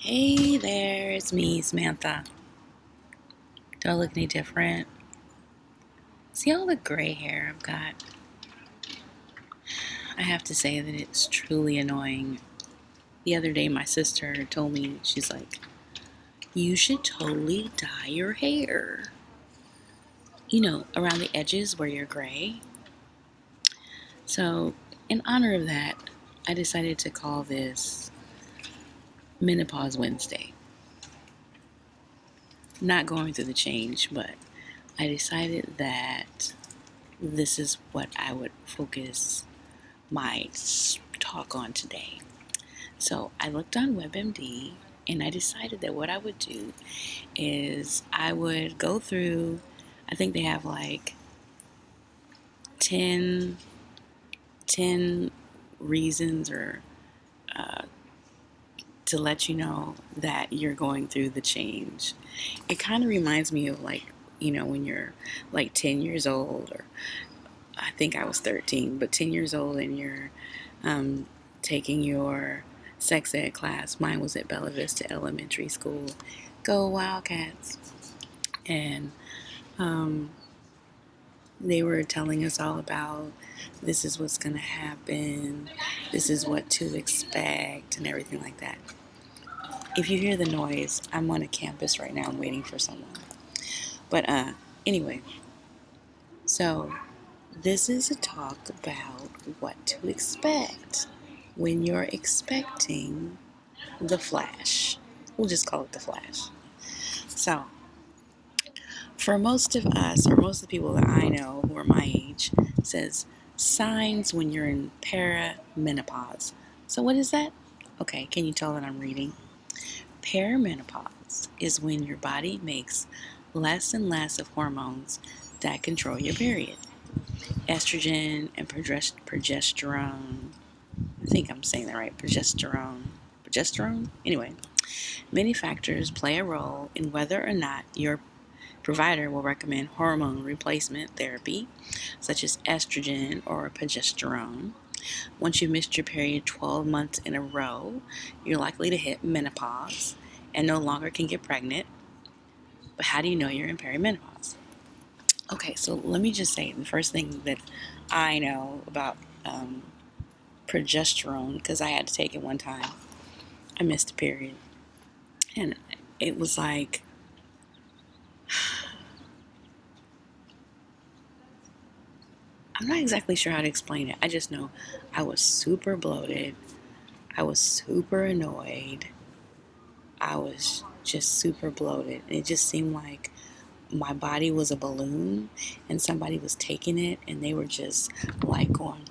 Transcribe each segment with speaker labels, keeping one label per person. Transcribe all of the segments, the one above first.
Speaker 1: Hey there, it's me, Samantha. Do I look any different? See all the gray hair I've got? I have to say that it's truly annoying. The other day, my sister told me, she's like, you should totally dye your hair. You know, around the edges where you're gray. So, in honor of that, I decided to call this Menopause Wednesday. Not going through the change, but I decided that this is what I would focus my talk on today. So I looked on WebMD and I decided that what I would do is I would go through, I think they have like 10 reasons or to let you know that you're going through the change. It kind of reminds me of like, when you're like 10 years old, or I think I was 13, but 10 years old, and you're taking your sex ed class. Mine was at Bella Vista Elementary School. Go Wildcats. And they were telling us all about this is what's going to happen, this is what to expect, and everything like that. If you hear the noise, I'm on a campus right now. I'm waiting for someone. But anyway, so this is a talk about what to expect when you're expecting the flash. We'll just call it the flash. So, for most of us, or most of the people that I know who are my age, says signs when you're in perimenopause. So what is that? Okay, can you tell that I'm reading? Perimenopause is when your body makes less and less of hormones that control your period. Estrogen and progesterone. I think I'm saying that right. Progesterone? Anyway, many factors play a role in whether or not your provider will recommend hormone replacement therapy, such as estrogen or progesterone. Once you've missed your period 12 months in a row, you're likely to hit menopause and no longer can get pregnant. But how do you know you're in perimenopause? Okay, so let me just say the first thing that I know about progesterone, because I had to take it one time. I missed a period. And it was like, I'm not exactly sure how to explain it. I just know I was super bloated. I was super annoyed. I was just super bloated. And it just seemed like my body was a balloon and somebody was taking it and they were just like going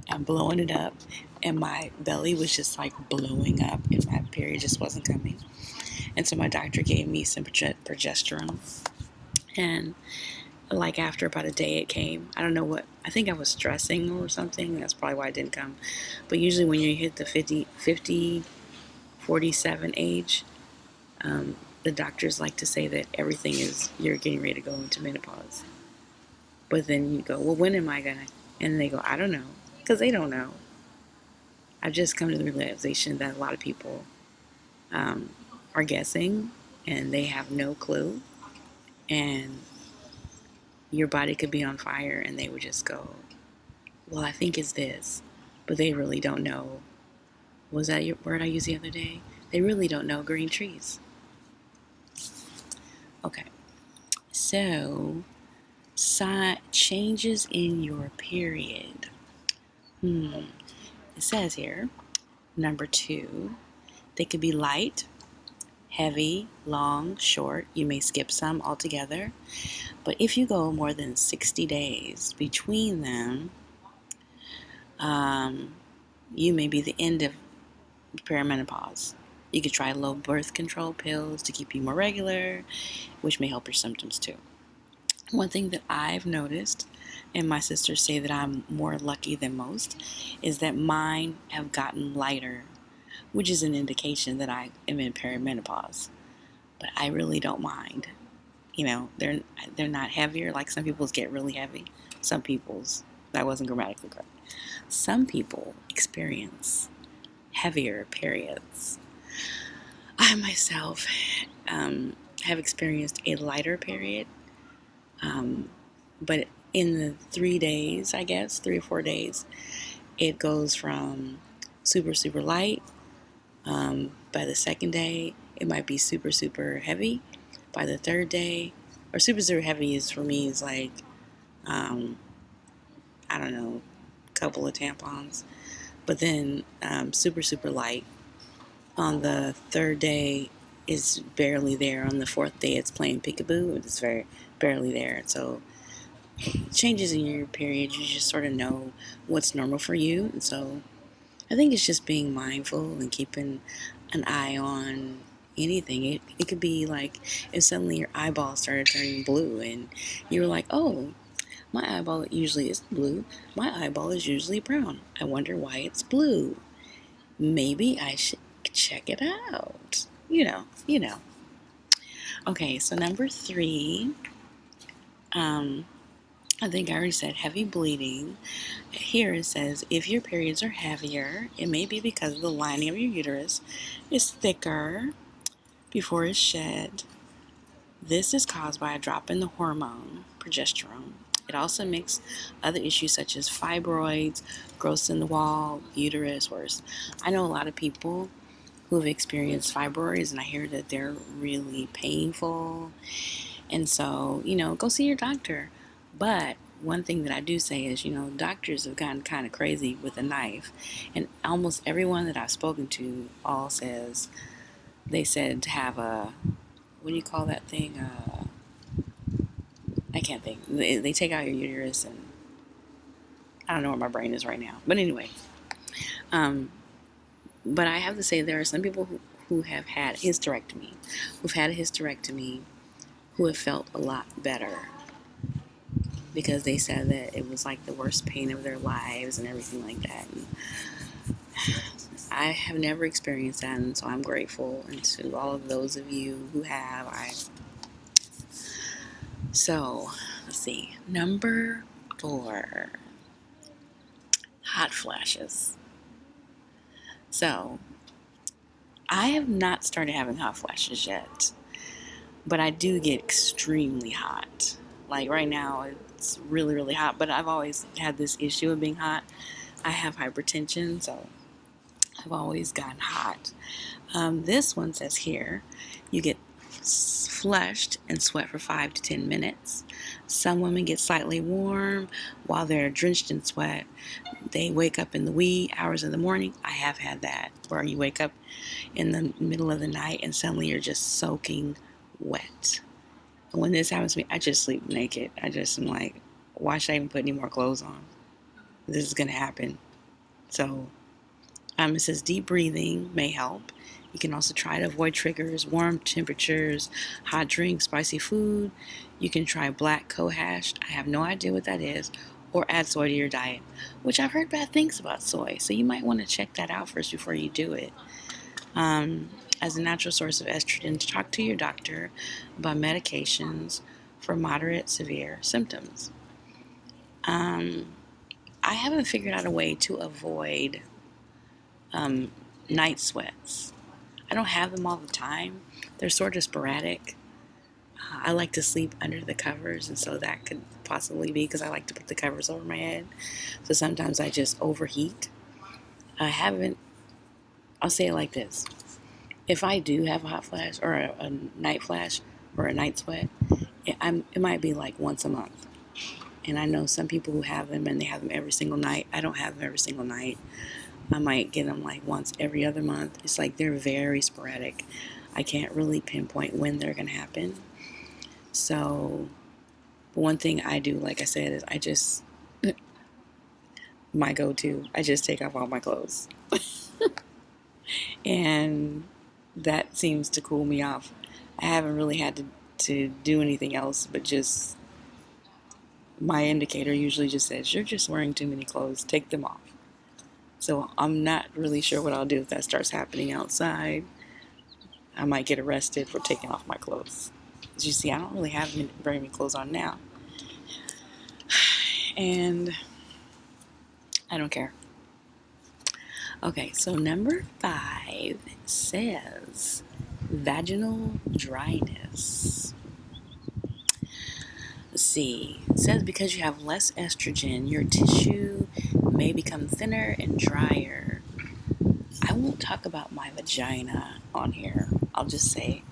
Speaker 1: and blowing it up. And my belly was just like blowing up and my period just wasn't coming. And so my doctor gave me some progesterone. And like after about a day it came. I don't know what, I think I was stressing or something. That's probably why it didn't come. But usually when you hit the 47 age, the doctors like to say that everything is, you're getting ready to go into menopause. But then you go, well, when am I gonna? And they go, I don't know, because they don't know. I've just come to the realization that a lot of people are guessing and they have no clue. And your body could be on fire and they would just go, well, I think it's this. But they really don't know. Was that your word I used the other day? They really don't know green trees. Okay. So, changes in your period. It says here, number 2, they could be light, heavy, long, short. You may skip some altogether. But if you go more than 60 days between them, you may be the end of perimenopause. You could try low birth control pills to keep you more regular, which may help your symptoms too. One thing that I've noticed, and my sisters say that I'm more lucky than most, is that mine have gotten lighter, which is an indication that I am in perimenopause. But I really don't mind. You know, they're not heavier. Like some people's get really heavy. Some people's, that wasn't grammatically correct. Some people experience heavier periods. I myself have experienced a lighter period, but in the 3 days, I guess, 3 or 4 days, it goes from super, super light. By the second day, it might be super, super heavy. By the third day, or super, super heavy is for me is like, I don't know, a couple of tampons. But then super, super light. On the third day, is barely there. On the fourth day, it's playing peekaboo. It's very barely there. So changes in your period, you just sort of know what's normal for you. And so I think it's just being mindful and keeping an eye on anything. It could be like if suddenly your eyeball started turning blue and you were like, oh, my eyeball usually is blue. My eyeball is usually brown. I wonder why it's blue. Maybe I should check it out. You know. Okay, so number 3, I think I already said heavy bleeding. Here it says, if your periods are heavier, it may be because the lining of your uterus is thicker before it's shed. This is caused by a drop in the hormone, progesterone. It also makes other issues such as fibroids, growths in the wall, uterus worse. I know a lot of people who have experienced fibroids, and I hear that they're really painful. And so, go see your doctor. But one thing that I do say is, doctors have gotten kind of crazy with a knife. And almost everyone that I've spoken to all says, they said to have a, what do you call that thing? I can't think. They take out your uterus, and I don't know where my brain is right now. But anyway, but I have to say there are some people who have had hysterectomy, who have felt a lot better because they said that it was like the worst pain of their lives and everything like that. And I have never experienced that, and so I'm grateful, and to all of those of you who have. So, let's see. Number 4, hot flashes. So, I have not started having hot flashes yet, but I do get extremely hot. Like right now, it's really, really hot, but I've always had this issue of being hot. I have hypertension, so I've always gotten hot. This one says here, you get flushed and sweat for 5 to 10 minutes. Some women get slightly warm while they're drenched in sweat. They wake up in the wee hours of the morning. I have had that, where you wake up in the middle of the night and suddenly you're just soaking wet. When this happens to me, I just sleep naked. I just am like, why should I even put any more clothes on? This is going to happen. So, it says deep breathing may help. You can also try to avoid triggers, warm temperatures, hot drinks, spicy food. You can try black cohosh. I have no idea what that is. Or add soy to your diet, which I've heard bad things about soy. So you might want to check that out first before you do it. As a natural source of estrogen, talk to your doctor about medications for moderate, severe symptoms. I haven't figured out a way to avoid night sweats. I don't have them all the time. They're sort of sporadic. I like to sleep under the covers, and so that could possibly be because I like to put the covers over my head. So sometimes I just overheat. I'll say it like this. If I do have a hot flash or a night flash or a night sweat, it might be like once a month. And I know some people who have them and they have them every single night. I don't have them every single night. I might get them like once every other month. It's like they're very sporadic. I can't really pinpoint when they're going to happen. So, one thing I do, like I said, is I just, my go-to, I just take off all my clothes. And that seems to cool me off. I haven't really had to do anything else, but just, my indicator usually just says, you're just wearing too many clothes, take them off. So I'm not really sure what I'll do if that starts happening outside. I might get arrested for taking off my clothes. As you see, I don't really have very many clothes on now. And I don't care. Okay, so number 5 says vaginal dryness. Let's see. It says because you have less estrogen, your tissue may become thinner and drier. I won't talk about my vagina on here. I'll just say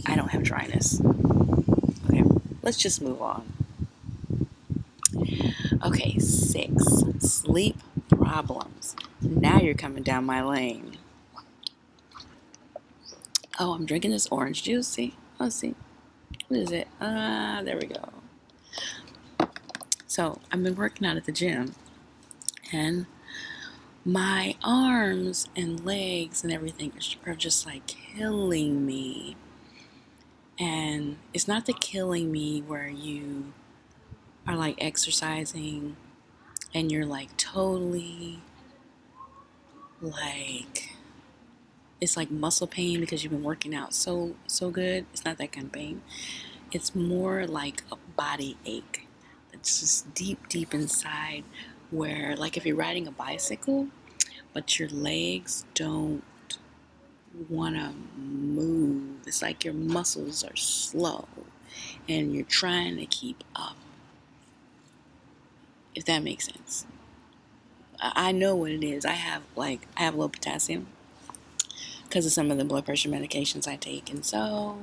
Speaker 1: I don't have dryness. Okay, let's just move on. Okay, 6, sleep problems. Now you're coming down my lane. Oh, I'm drinking this orange juice. See? Let's see. What is it? There we go. So, I've been working out at the gym, and my arms and legs and everything are just like killing me. And it's not the killing me where you are like exercising and you're like totally like, it's like muscle pain because you've been working out so good. It's not that kind of pain. It's more like a body ache. It's just deep inside where, like, if you're riding a bicycle but your legs don't want to move, it's like your muscles are slow and you're trying to keep up, if that makes sense. I know what it is. I have low potassium because of some of the blood pressure medications I take, and so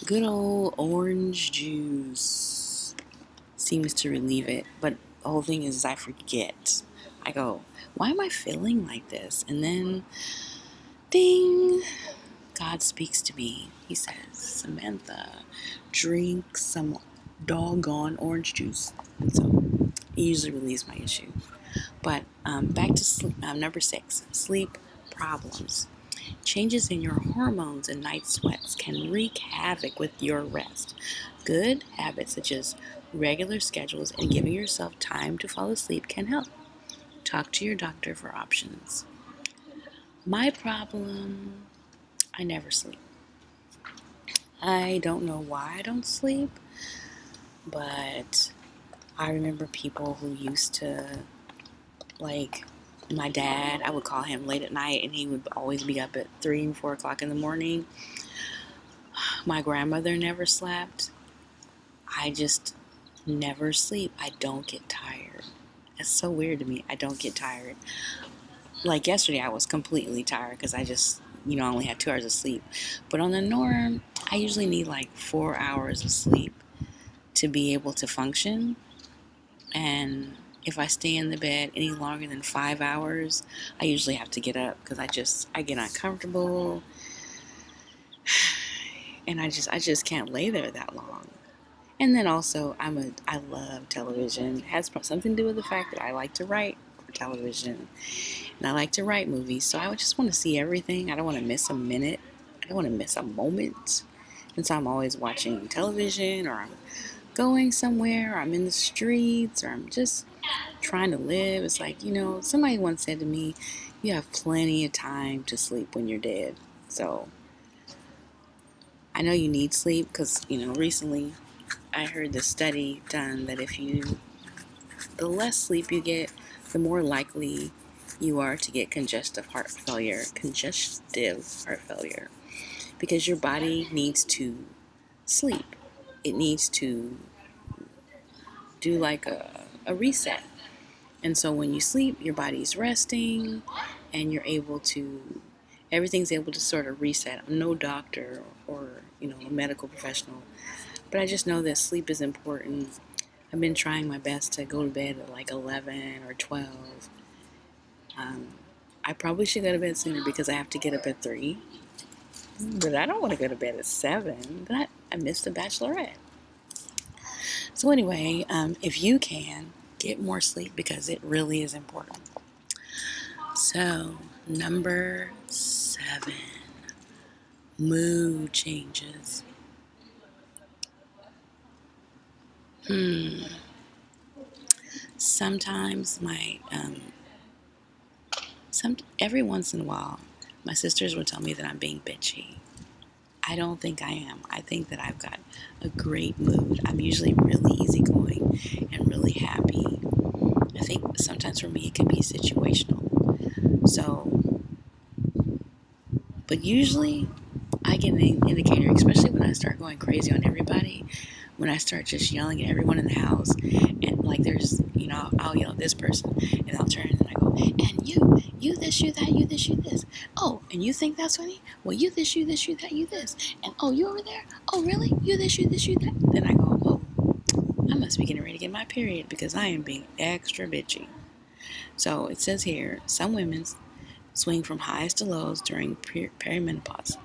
Speaker 1: good old orange juice seems to relieve it. But the whole thing is I forget. I go, why am I feeling like this? And then, ding, God speaks to me. He says, Samantha, drink some doggone orange juice. And so it usually relieves my issue. But back to sleep. Number 6, sleep problems. Changes in your hormones and night sweats can wreak havoc with your rest. Good habits such as regular schedules and giving yourself time to fall asleep can help. Talk to your doctor for options. My problem, I never sleep. I don't know why I don't sleep, but I remember people who used to, like, my dad, I would call him late at night and he would always be up at 3 and 4 o'clock in the morning. My grandmother never slept. I just never sleep. I don't get tired. It's so weird to me. I don't get tired. Like yesterday, I was completely tired because I just, only had 2 hours of sleep. But on the norm, I usually need like 4 hours of sleep to be able to function. And if I stay in the bed any longer than 5 hours, I usually have to get up because I get uncomfortable. And I just can't lay there that long. And then also, I love television. It has something to do with the fact that I like to write for television. And I like to write movies. So I would just want to see everything. I don't want to miss a minute. I don't want to miss a moment. And so I'm always watching television, or I'm going somewhere, or I'm in the streets, or I'm just trying to live. It's like, somebody once said to me, you have plenty of time to sleep when you're dead. So I know you need sleep because, recently I heard this study done that the less sleep you get, the more likely you are to get congestive heart failure, because your body needs to sleep. It needs to do like a reset. And so when you sleep, your body's resting and everything's able to sort of reset. I'm no doctor or, a medical professional, but I just know that sleep is important. I've been trying my best to go to bed at like 11 or 12. I probably should go to bed sooner because I have to get up at 3. But I don't want to go to bed at 7. But I missed the Bachelorette. So anyway, if you can, get more sleep because it really is important. So, number 7, mood changes. Sometimes every once in a while, my sisters will tell me that I'm being bitchy. I don't think I am. I think that I've got a great mood. I'm usually really easygoing and really happy. I think sometimes for me it can be situational. So But usually I get an indicator, especially when I start going crazy on everybody, when I start just yelling at everyone in the house, and like there's, I'll yell at this person, and I'll turn and I go, and you this, you that, you this, you this. Oh, and you think that's funny? Well, you this, you this, you that, you this. And oh, you over there? Oh, really? You this, you this, you that. Then I go, oh, I must be getting ready to get my period because I am being extra bitchy. So it says here, some women swing from highs to lows during perimenopause,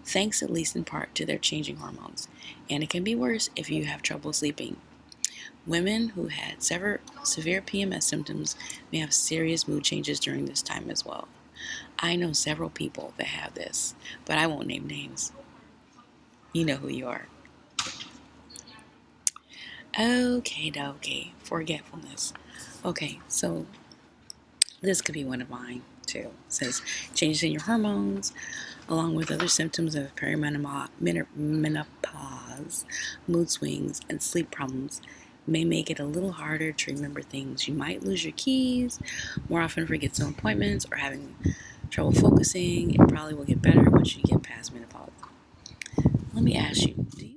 Speaker 1: thanks at least in part to their changing hormones. And it can be worse if you have trouble sleeping. Women who had severe PMS symptoms may have serious mood changes during this time as well. I know several people that have this, but I won't name names. You know who you are. Okay, forgetfulness. Okay, so this could be one of mine too. It says changes in your hormones, along with other symptoms of perimenopause, mood swings, and sleep problems, may make it a little harder to remember things. You might lose your keys, more often forget some appointments, or having trouble focusing. It probably will get better once you get past menopause. Let me ask you, do